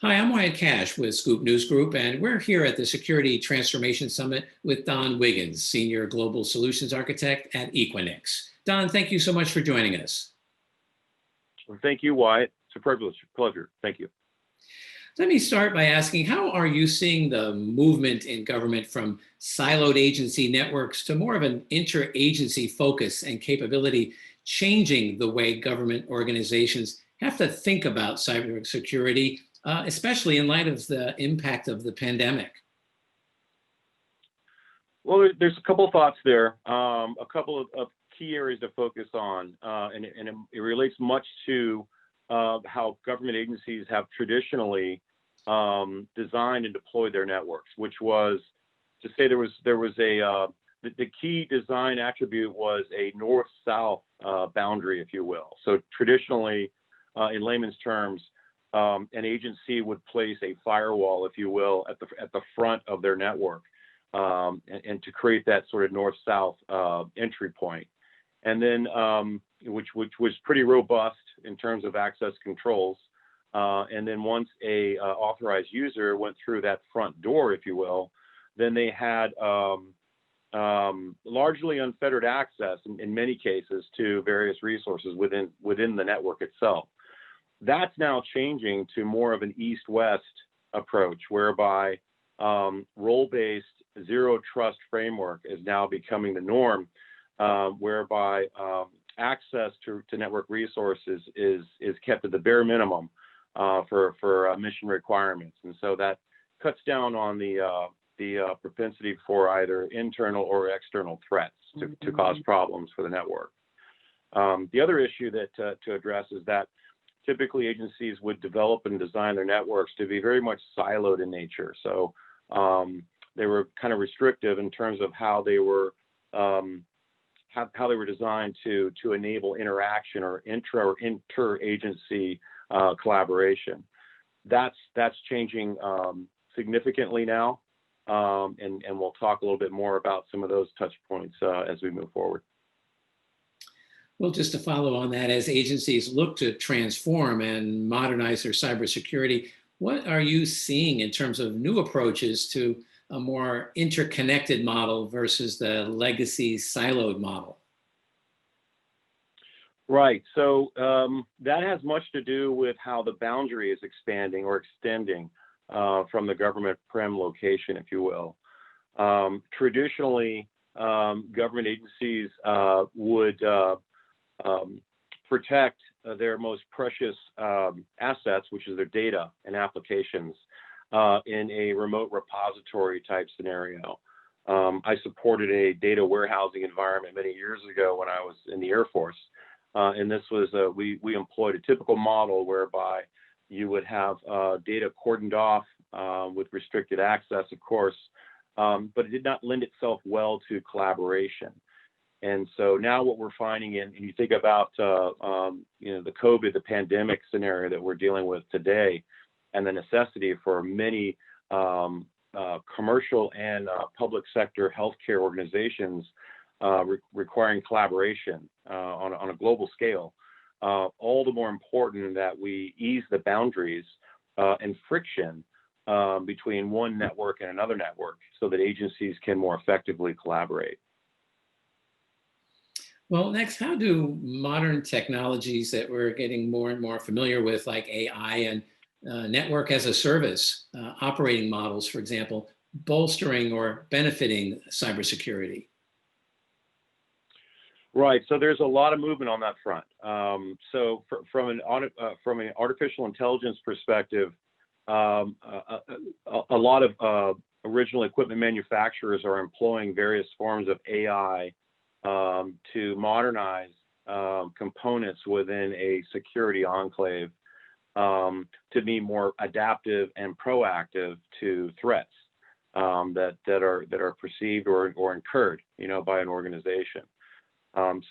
Hi, I'm Wyatt Cash with Scoop News Group, and we're here at the Security Transformation Summit with Don Wiggens, Senior Global Solutions Architect at Equinix. Don, thank you so much for joining us. Well, thank you, Wyatt. It's a pleasure. Thank you. Let me start by asking, how are you seeing the movement in government from siloed agency networks to more of an interagency focus and capability changing the way government organizations have to think about cybersecurity, especially in light of the impact of the pandemic? Well, there's a couple of thoughts there, a couple of key areas to focus on, and it relates much to how government agencies have traditionally designed and deployed their networks, which was to say there was the key design attribute was a north-south boundary, if you will. So traditionally, in layman's terms, an agency would place a firewall, if you will, at the front of their network, and to create that sort of north-south entry point, and then which was pretty robust in terms of access controls. And then once a authorized user went through that front door, if you will, then they had largely unfettered access in many cases to various resources within the network itself. That's now changing to more of an east-west approach, whereby role-based zero trust framework is now becoming the norm, whereby access to network resources is kept at the bare minimum for mission requirements, and so that cuts down on the propensity for either internal or external threats to cause problems for the network. The other issue that to address is that typically agencies would develop and design their networks to be very much siloed in nature. So they were kind of restrictive in terms of how they were designed to enable interaction or interagency collaboration. That's changing significantly now, and we'll talk a little bit more about some of those touch points as we move forward. Well, just to follow on that, as agencies look to transform and modernize their cybersecurity, what are you seeing in terms of new approaches to a more interconnected model versus the legacy siloed model? Right. So that has much to do with how the boundary is expanding or extending from the government prem location, if you will. Traditionally, government agencies would protect their most precious assets, which is their data and applications, in a remote repository type scenario. I supported a data warehousing environment many years ago when I was in the Air Force, and this was we employed a typical model whereby you would have data cordoned off with restricted access, of course, but it did not lend itself well to collaboration. And so now what we're finding, and you think about the COVID, the pandemic scenario that we're dealing with today, and the necessity for many commercial and public sector healthcare organizations requiring collaboration on a global scale, all the more important that we ease the boundaries and friction between one network and another network so that agencies can more effectively collaborate. Well, next, how do modern technologies that we're getting more and more familiar with, like AI and network as a service, operating models, for example, bolstering or benefiting cybersecurity? Right. So there's a lot of movement on that front. So from an artificial intelligence perspective, a lot of original equipment manufacturers are employing various forms of AI to modernize components within a security enclave to be more adaptive and proactive to threats that are perceived or incurred, by an organization.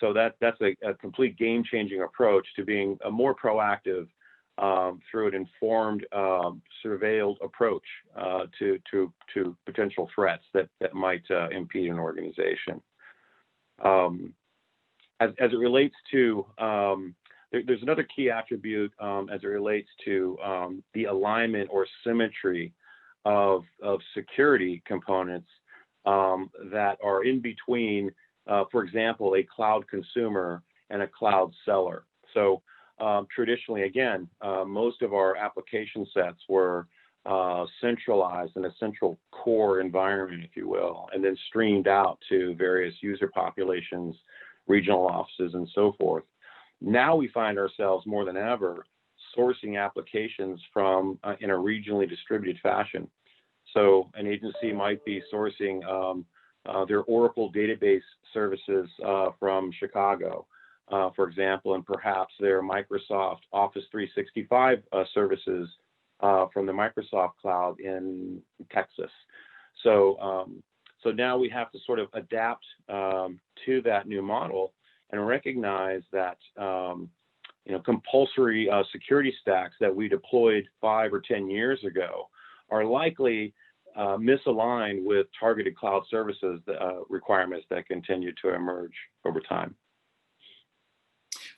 So that's a complete game-changing approach to being a more proactive through an informed, surveilled approach to potential threats that might impede an organization. As it relates to there's another key attribute as it relates to the alignment or symmetry of security components that are in between, for example, a cloud consumer and a cloud seller. So traditionally, again, most of our application sets were centralized in a central core environment, if you will, and then streamed out to various user populations, regional offices, and so forth. Now we find ourselves more than ever sourcing applications from in a regionally distributed fashion. So an agency might be sourcing their Oracle database services from Chicago, for example, and perhaps their Microsoft Office 365 services from the Microsoft cloud in Texas. So, so now we have to sort of adapt to that new model and recognize that compulsory security stacks that we deployed 5 or 10 years ago are likely misaligned with targeted cloud services requirements that continue to emerge over time.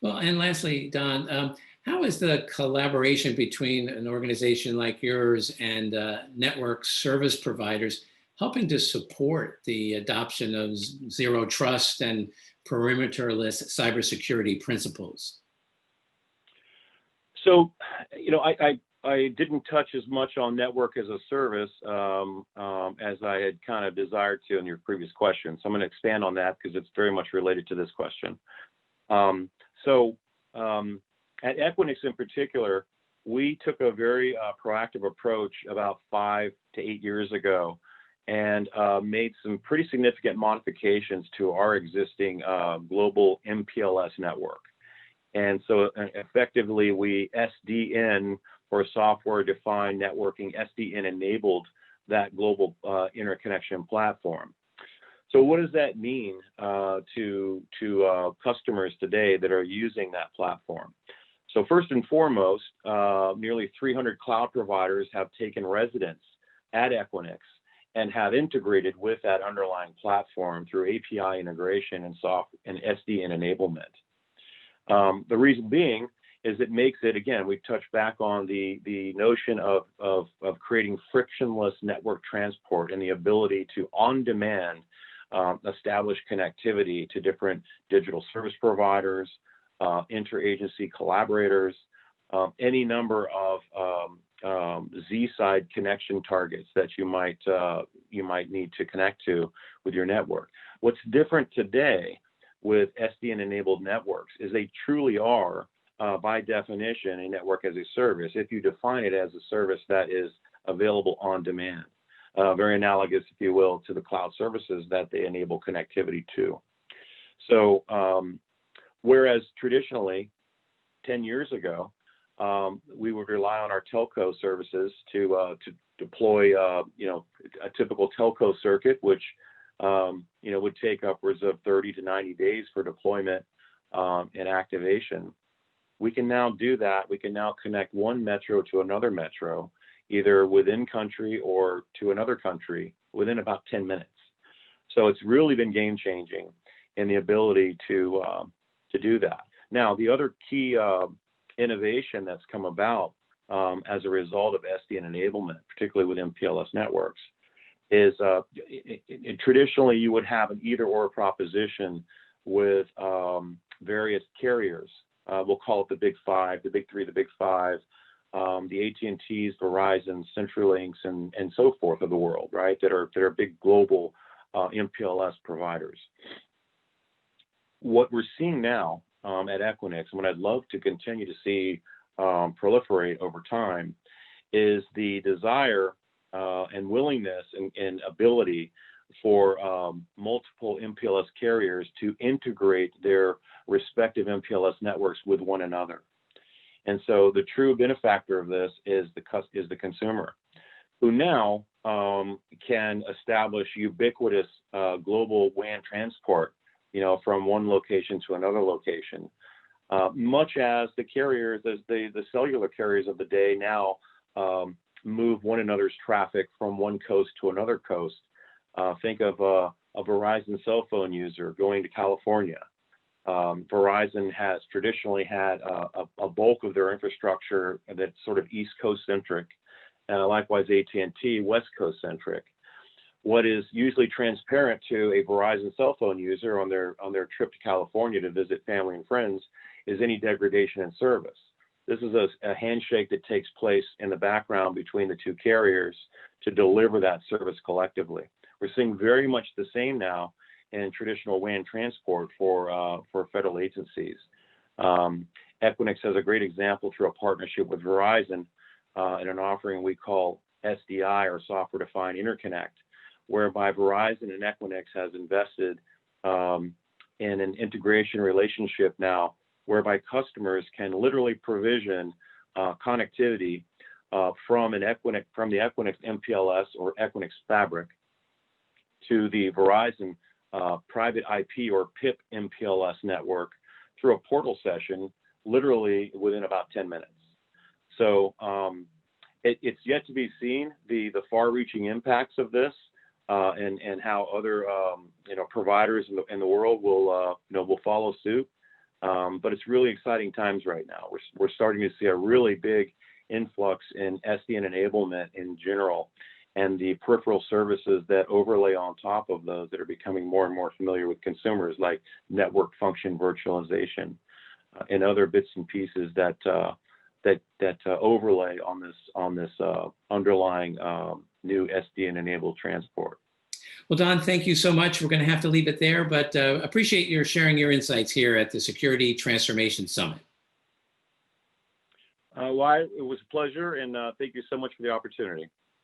Well, and lastly, Don, how is the collaboration between an organization like yours and network service providers helping to support the adoption of zero trust and perimeterless cybersecurity principles? So, I didn't touch as much on network as a service as I had kind of desired to in your previous question. So I'm going to expand on that because it's very much related to this question. At Equinix in particular, we took a very proactive approach about 5 to 8 years ago and made some pretty significant modifications to our existing global MPLS network. And so effectively we SDN, or software-defined networking, SDN enabled that global interconnection platform. So what does that mean to customers today that are using that platform? So first and foremost, nearly 300 cloud providers have taken residence at Equinix and have integrated with that underlying platform through API integration and SDN enablement. The reason being is it makes it, again, we touched back on the notion of creating frictionless network transport and the ability to, on demand, establish connectivity to different digital service providers, interagency collaborators, any number of Z-side connection targets that you might need to connect to with your network. What's different today with SDN-enabled networks is they truly are, by definition, a network as a service, if you define it as a service that is available on demand. Very analogous, if you will, to the cloud services that they enable connectivity to. So, whereas traditionally, 10 years ago, we would rely on our telco services to deploy, a typical telco circuit, which would take upwards of 30 to 90 days for deployment and activation. We can now do that. We can now connect one metro to another metro, either within country or to another country within about 10 minutes. So it's really been game changing in the ability to do that. Now, the other key innovation that's come about as a result of SDN enablement, particularly with MPLS networks, is traditionally you would have an either-or proposition with various carriers. We'll call it the big five, the big three, the big five, the AT&Ts, Verizon, CenturyLinks, and so forth of the world, right? That are big global MPLS providers. What we're seeing now at Equinix, and what I'd love to continue to see proliferate over time, is the desire and willingness and ability for multiple MPLS carriers to integrate their respective MPLS networks with one another. And so the true benefactor of this is the consumer, who now can establish ubiquitous global WAN transport, from one location to another location, much as the carriers, as the cellular carriers of the day now move one another's traffic from one coast to another coast. Think of a Verizon cell phone user going to California, Verizon has traditionally had a bulk of their infrastructure that's sort of East Coast centric, likewise AT&T West Coast centric. What is usually transparent to a Verizon cell phone user on their trip to California to visit family and friends is any degradation in service. This is a handshake that takes place in the background between the two carriers to deliver that service collectively. We're seeing very much the same now in traditional WAN transport for federal agencies. Equinix has a great example through a partnership with Verizon in an offering we call SDI, or Software Defined Interconnect, whereby Verizon and Equinix has invested in an integration relationship now, whereby customers can literally provision connectivity from the Equinix MPLS or Equinix Fabric to the Verizon private IP or PIP MPLS network through a portal session, literally within about 10 minutes. So it's yet to be seen the far-reaching impacts of this and how other providers in the world will follow suit. But it's really exciting times right now. We're starting to see a really big influx in SDN enablement in general, and the peripheral services that overlay on top of those that are becoming more and more familiar with consumers, like network function virtualization and other bits and pieces that overlay on this underlying new SDN enabled transport. Well, Don, thank you so much. We're going to have to leave it there, but appreciate your sharing your insights here at the Security Transformation Summit. It was a pleasure, and thank you so much for the opportunity.